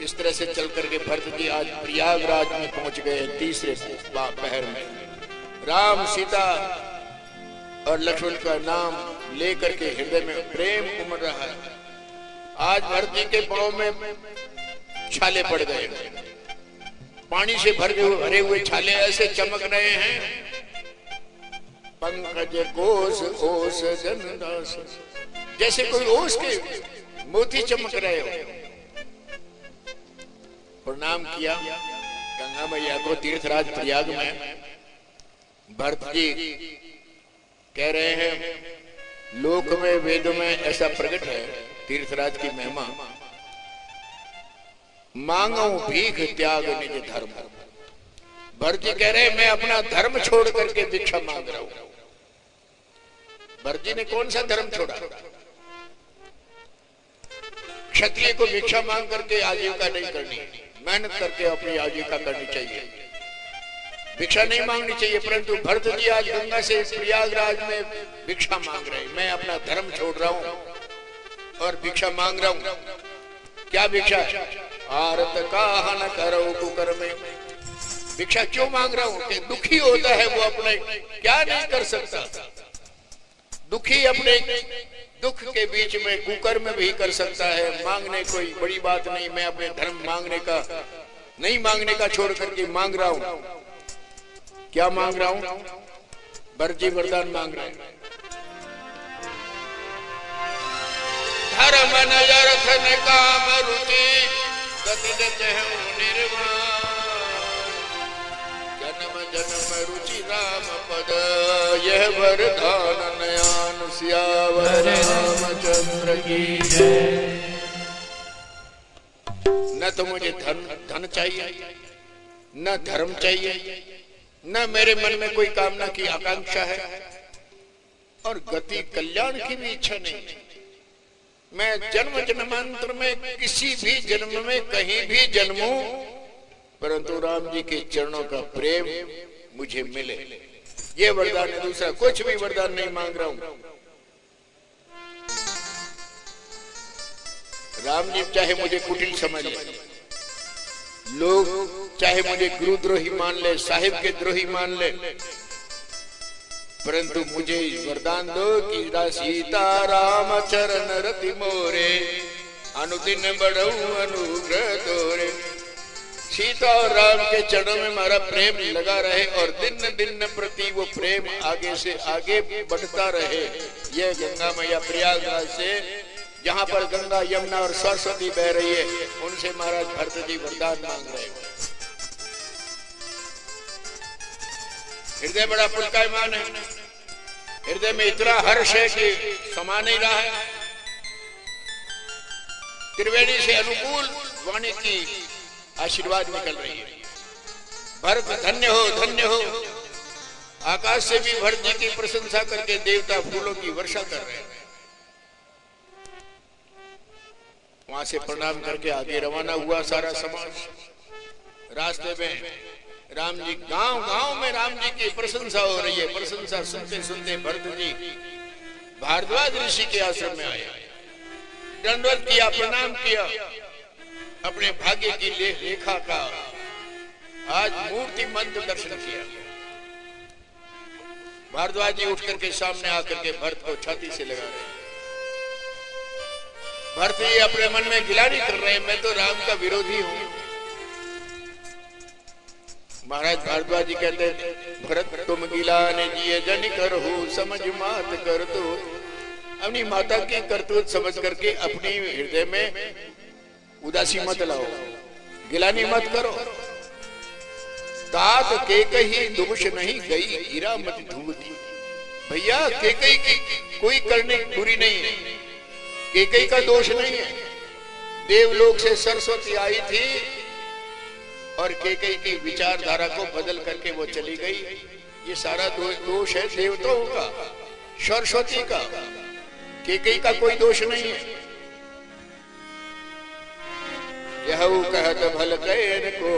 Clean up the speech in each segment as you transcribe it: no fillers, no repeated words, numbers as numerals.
इस तरह से चल करके भरत जी आज प्रयागराज में पहुंच गए। तीसरे पहर में राम सीता और लक्ष्मण का नाम लेकर के हृदय में प्रेम उमड़ रहा है। आज भरत जी के पांव में छाले पड़ गए, पानी से भरे हुए छाले ऐसे चमक रहे हैं। पंकज कोस ओस जनदास, जैसे कोई ओस के मोती चमक रहे हो। प्रणाम किया गंगा मैया को तीर्थराज प्रयाग में। भरत जी कह रहे हैं लोक में वेद में ऐसा प्रकट है तीर्थराज की महिमा, मांगो भीख त्याग निज धर्म। भरत जी कह रहे हैं मैं अपना धर्म छोड़ करके भिक्षा मांग रहा हूं। भरत जी ने कौन सा धर्म छोड़ा? क्षत्रिय को भिक्षा मांग करके आजीविका नहीं करनी, मेहनत करके अपनी आजीविका करनी चाहिए, भिक्षा नहीं मांगनी चाहिए। परंतु भरत जी आज गंगा से प्रयागराज में भिक्षा मांग रहे हैं। मैं अपना धर्म छोड़ रहा हूं और भिक्षा मांग रहा हूं। क्या भिक्षा? आरत काहन करो कुकर में। भिक्षा क्यों मांग रहा हूं? कि दुखी होता है वो अपने क्या नहीं कर सकता। दुखी अपने दुख के बीच में कुकर में भी कर सकता है। मांगने कोई बड़ी बात नहीं। मैं अपने धर्म नहीं मांगने का छोड़ करके मांग रहा हूं। क्या मांग रहा हूं? भरत जी वरदान मांग रहे हैं। धर्म नर्थ न काम रुचि गति निर्वाण, जन्म जन्म रुचि राम पद, यह वरदान नयान सियावर रामचंद्र की जय। न तो मुझे धन चाहिए, न धर्म चाहिए, न मेरे मन में कोई कामना की आकांक्षा है, और गति कल्याण की भी इच्छा नहीं। मैं जन्म जन्मांतर में किसी भी जन्म में कहीं भी जन्मूं, परंतु राम जी के चरणों का प्रेम मुझे मिले, ये वरदान है। दूसरा कुछ भी वरदान नहीं मांग रहा हूं। राम जी चाहे मुझे कुटिल समझ ले, लोग चाहे मुझे गुरुद्रोही मान ले, साहिब के द्रोही मान ले, परंतु मुझे वरदान दो कि सीता राम चरण रति मोरे, अनुदिन बढ़ऊ अनुग्रह तोरे। सीता और राम के चरणों में हमारा प्रेम लगा रहे और दिन दिन प्रति वो प्रेम आगे से आगे बढ़ता रहे। यह गंगा मैया प्रयागराज से, जहां पर गंगा यमुना और सरस्वती बह रही है, उनसे महाराज भरत जी वरदान मांग रहे हैं। हृदय बड़ा पुलकायमान है, हृदय में इतना हर्ष है कि समा नहीं रहा है। त्रिवेणी से अनुकूल वाणी की आशीर्वाद निकल रही है। भरत धन्य हो, धन्य हो। आकाश से भी भरत जी की प्रशंसा करके देवता फूलों की वर्षा कर रहे हैं। वहां से प्रणाम करके आगे रवाना हुआ सारा समाज। रास्ते में राम जी, गांव गांव में राम जी की प्रशंसा हो रही है। प्रशंसा सुनते सुनते भरत जी भारद्वाज ऋषि के आश्रम में आए, दंडवत किया, प्रणाम किया, अपने भाग्य की रेखा का आज मूर्तिमंत दर्शन किया। भारद्वाज जी उठ करके सामने आकर के भरत को छाती से लगा रहे। भरत जी अपने मन में गिलानी कर रहे हैं, मैं तो राम का विरोधी हूं। महाराज भारद्वाज जी कहते हैं भरत तुम गिलाने जिए जन करो, समझ मात कर तो। अपनी माता की करतूत समझ करके अपनी हृदय में उदासी मत लाओ, गिलानी मत करो। तात के कही दोष नहीं गई गिरा मत धूमती। भैया केकई की कोई करने बुरी नहीं है, केकई का दोष नहीं है। देवलोक से सरस्वती आई थी और केकई की विचारधारा को बदल करके वो चली गई। ये सारा दोष है देवताओं का, सरस्वती का, केकई का कोई दोष नहीं है। यह कहत भल कैन को,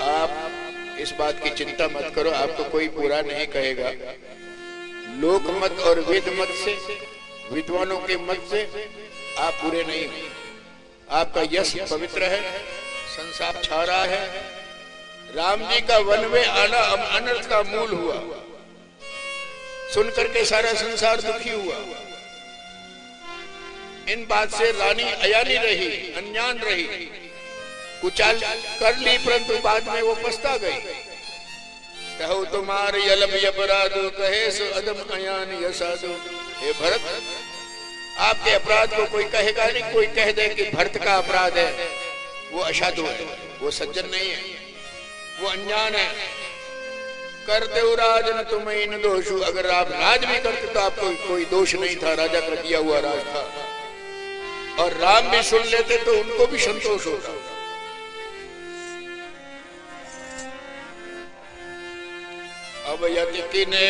आप इस बात की चिंता मत करो, आपको कोई बुरा नहीं कहेगा। लोक मत और वेद मत से, विद्वानों के मत से आप बुरे नहीं हो। आपका यश पवित्र है, संसार छा रहा है। राम जी का वन में आना अनर्थ का मूल हुआ, सुन करके सारा संसार दुखी हुआ। इन बात से रानी अयानी रही, अनजान रही, कुचाल कर ली, परंतु बाद में वो पछता गई। कहो तुम्हारे यलब अपराधो कहे सो अदम अयान यसादो। हे भरत, आपके अपराध को कोई कहेगा नहीं। कोई कह दे कि भरत का अपराध है, वो असाधु है, वो सज्जन नहीं है, वो अनजान है। कर दो राज न तुम्हें न दोषु। अगर आप राज भी करते तो आपको कोई दोष नहीं था, राजा का किया हुआ राज था। और राम भी सुन लेते तो उनको भी संतोष होता। अब यदि किने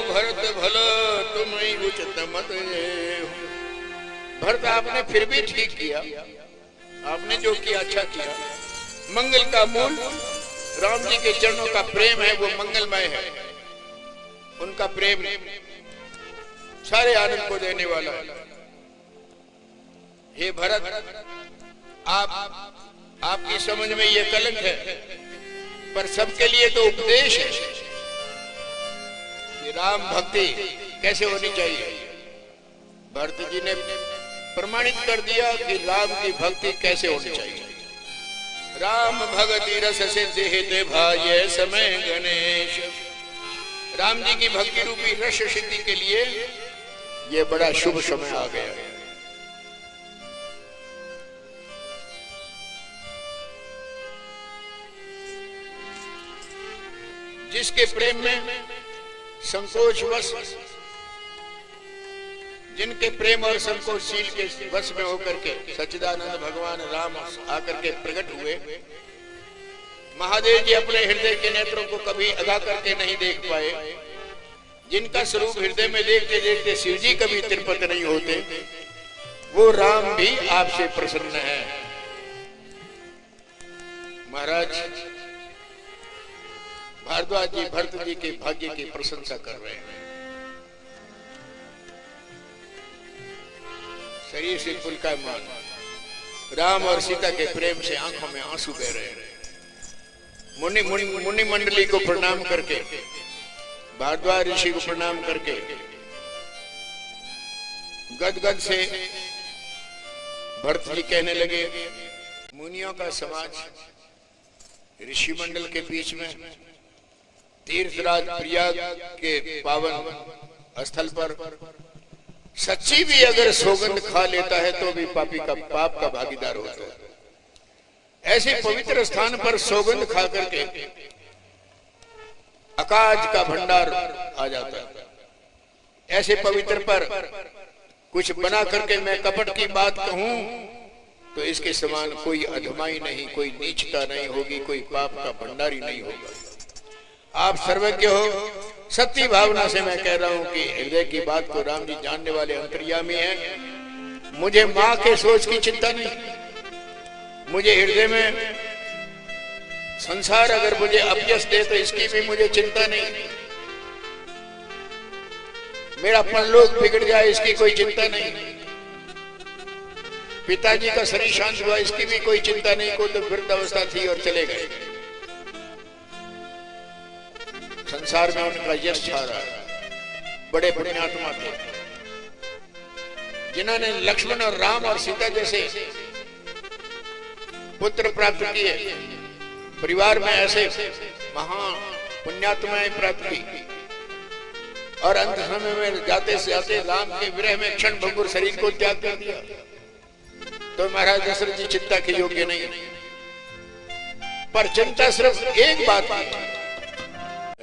भरत भला तुम्हें उचित मत। भरत आपने फिर भी ठीक किया, आपने जो किया अच्छा किया। मंगल का मूल राम जी के चरणों का प्रेम है, वो मंगलमय है। उनका प्रेम सारे आनंद को देने वाला है। हे भरत, आपकी समझ में ये कलंक है, पर सबके लिए तो उपदेश है कि राम भक्ति कैसे होनी चाहिए। भरत जी ने प्रमाणित कर दिया कि राम की भक्ति कैसे होनी चाहिए। राम भगति रस सिद्धि हित भाये समय गणेश। राम जी की भक्ति रूपी रस सिद्धि के लिए ये बड़ा शुभ समय आ गया है। जिसके प्रेम में संकोचवश, जिनके प्रेम और संकोचशील के वश में होकर के सच्चिदानंद भगवान राम आकर के प्रकट हुए। महादेव जी अपने हृदय के नेत्रों को कभी अगा करके नहीं देख पाए। जिनका स्वरूप हृदय में देखते देखते शिव जी कभी तिरपत नहीं होते, वो राम भी आपसे प्रसन्न है। महाराज भारद्वाज जी भरत जी के भाग्य की प्रशंसा कर रहे हैं। शरीर से पुलकायमान, राम और सीता के प्रेम से आंखों में आंसू बह रहे हैं। मुनि मंडली को प्रणाम करके, भारद्वाज ऋषि को प्रणाम करके गदगद से भरत जी कहने लगे, मुनियों का समाज ऋषि मंडल के बीच में तीर्थराज प्रयाग के पावन स्थल पर सच्ची भी अगर सौगंध खा लेता है तो भी पापी का पाप का भागीदार होता है। ऐसे पवित्र स्थान पर सौगंध खा करके अकाज का भंडार आ जाता है। ऐसे पवित्र पर कुछ बना करके मैं कपट की बात कहूं तो इसके समान कोई अधमाई नहीं, कोई नीचता नहीं होगी, कोई पाप का भंडारी नहीं होगा। आप सर्वज्ञ हो, सत्य भावना से मैं कह रहा हूं कि हृदय की बात को राम जी जानने वाले अंतर्यामी हैं। मुझे मां के सोच की चिंता नहीं, मुझे हृदय में संसार अगर मुझे अपयश दे तो इसकी भी मुझे चिंता नहीं, मेरा परलोक बिगड़ जाए इसकी कोई चिंता नहीं, पिताजी का शरीर शांत हुआ इसकी भी कोई चिंता नहीं। को तो वृद्धावस्था थी और चले गए। संसार में उनका यश छा रहा है। बड़े पुण्यात्मा थे जिन्होंने लक्ष्मण और राम और सीता जैसे पुत्र प्राप्त किए। परिवार में ऐसे महान पुण्यात्माएं प्राप्त की और अंत समय में जाते से जाते राम के विरह में क्षण भंगुर शरीर को त्याग कर दिया। तो महाराज दशरथ जी चिंता के योग्य नहीं, पर चिंता सिर्फ एक बात की,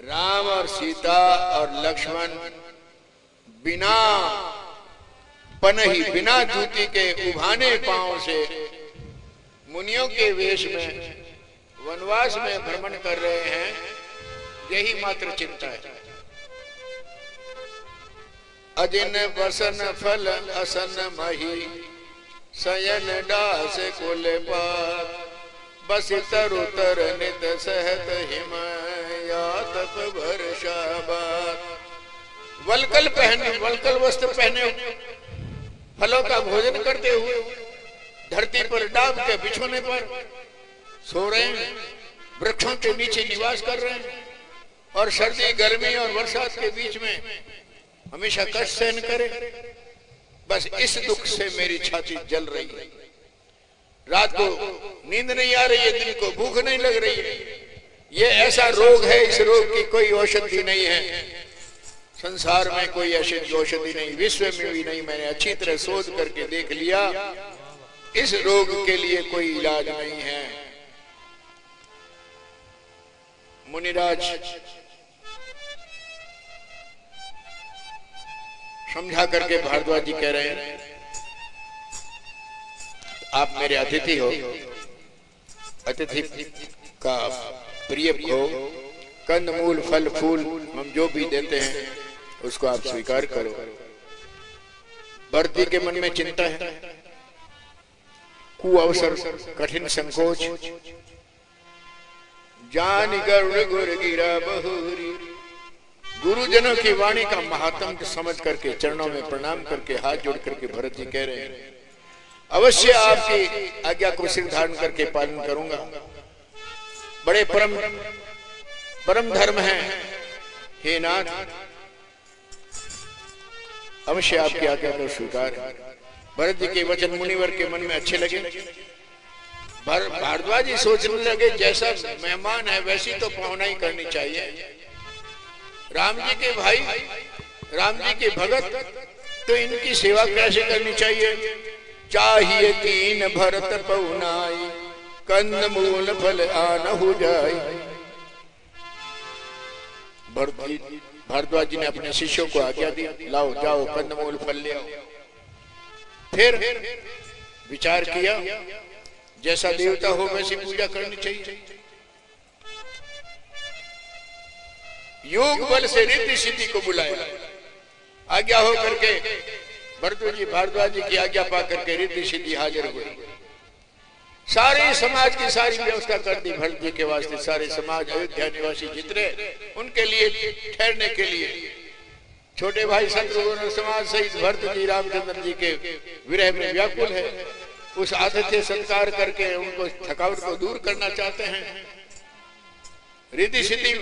राम और सीता और लक्ष्मण बिना पनही, बिना जूती के उभाने पांव से मुनियों के वेश में वनवास में भ्रमण कर रहे हैं। यही मात्र चिंता है। अदिन वसन फल असन मही शयन डास कुल पात बस तरु तर नित सहत हिम या तप वर्षा बात। वलकल पहने, वलकल वस्त्र पहने, फलों का भोजन करते हुए, धरती पर डाब के बिछोने पर सो रहे हैं, वृक्षों के नीचे निवास कर रहे हैं और सर्दी गर्मी और बरसात के बीच में हमेशा कष्ट सहन करे। बस इस दुख से मेरी छाती जल रही है। रात को नींद नहीं आ रही है, दिन को भूख नहीं लग रही है। ये ऐसा रोग है, इस रोग की कोई औषधि नहीं है। संसार में कोई ऐसी औषधि नहीं, विश्व में भी नहीं। मैंने अच्छी तरह शोध करके देख लिया, इस रोग के लिए कोई इलाज नहीं है। मुनिराज समझा करके भारद्वाज जी कह रहे हैं, आप मेरे अतिथि हो, अतिथि का प्रिय हो, कंद मूल फल फूल हम जो भी देते हैं उसको आप स्वीकार करो। भरती के मन में चिंता है, कुअवसर कठिन संकोच, जान गरुड़ गुर गिरा बहुरी। गुरुजनों की वाणी का महात्म समझ करके चरणों में प्रणाम करके हाथ जोड़ करके भरत जी कह रहे हैं, अवश्य आपकी आज्ञा को सिर धारण करके पालन करूंगा। बड़े परम धर्म है हे नाथ, अवश्य आपकी आज्ञा को स्वीकार। भरत जी के वचन मुनिवर के मन में अच्छे लगे। भारद्वाज जी सोचने लगे, जैसा मेहमान है वैसी तो पाहुनाई करनी चाहिए। राम जी के भाई, राम जी के भगत, तो इनकी सेवा कैसे करनी चाहिए। चाहिए तीन भरत पहुनाई, कंद मूल फल आन हो जाए। भारद्वाज जी ने अपने शिष्यों को आज्ञा दी, लाओ जाओ कंद मूल फल ले आओ। फिर विचार किया, जैसा देवता हो वैसी पूजा करनी चाहिए। योग बल से रिद्धि सिद्धि को बुलाया। आज्ञा हो करके भारद्वाज जी की आज्ञा पा करके रिद्धि सिद्धि हाजिर हुई। सारे समाज की सारी व्यवस्था कर दी भरत जी के वास्ते। सारे समाज अयोध्या निवासी जितने, उनके लिए ठहरने के लिए छोटे भाई शत्रुघ्न समाज सहित भरत जी रामचंद्र जी के विरह में व्याकुल है। उस आतिथ्य सत्कार करके उनको थकावट को दूर करना चाहते हैं। रिद्धि सिद्धि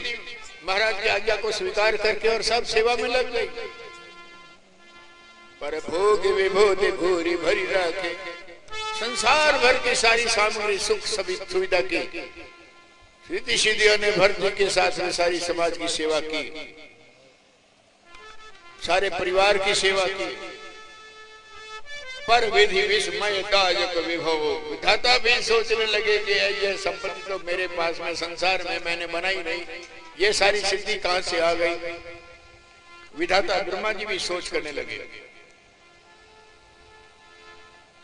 महाराज की आज्ञा को स्वीकार करके और सब सेवा में लग गई। पर भोग विभोग भूरी भरी रखे, संसार भर की सारी सामग्री सुख सभी सुविधा की रिद्धि सिद्धियों ने भरत जी के साथ में सारी समाज की सेवा की, सारे परिवार की सेवा की। पर विधि विस्मय ताजक विभव, विधाता भी सोचने लगे कि यह संपत्ति तो मेरे पास में संसार में मैंने बनाई नहीं, ये सारी सिद्धि कहां से आ गई। विधाता ब्रह्मा जी भी सोच करने लगे,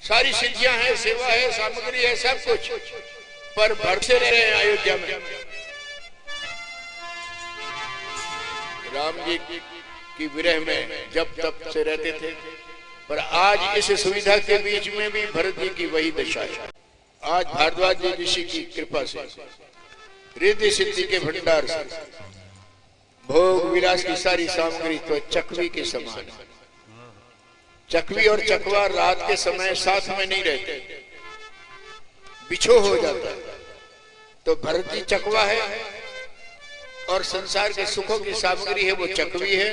सारी सिद्धियां हैं, सेवा है, सामग्री है, सब कुछ, पर भरते रह रहे हैं अयोध्या में। राम जी की विरह में जब तब से रहते थे, पर आज इस सुविधा के बीच में भी भरत जी की वही दशा है। आज भारद्वाज जी ऋषि की कृपा से, रिद्धि सिद्धि के भंडार से, भोग विलास की सारी सामग्री तो चकवी के समान है। चकवी और चकवा रात के समय साथ में नहीं रहते, बिछो हो जाता है। तो भरत जी चकवा है और संसार के सुखों की सामग्री है वो चकवी है।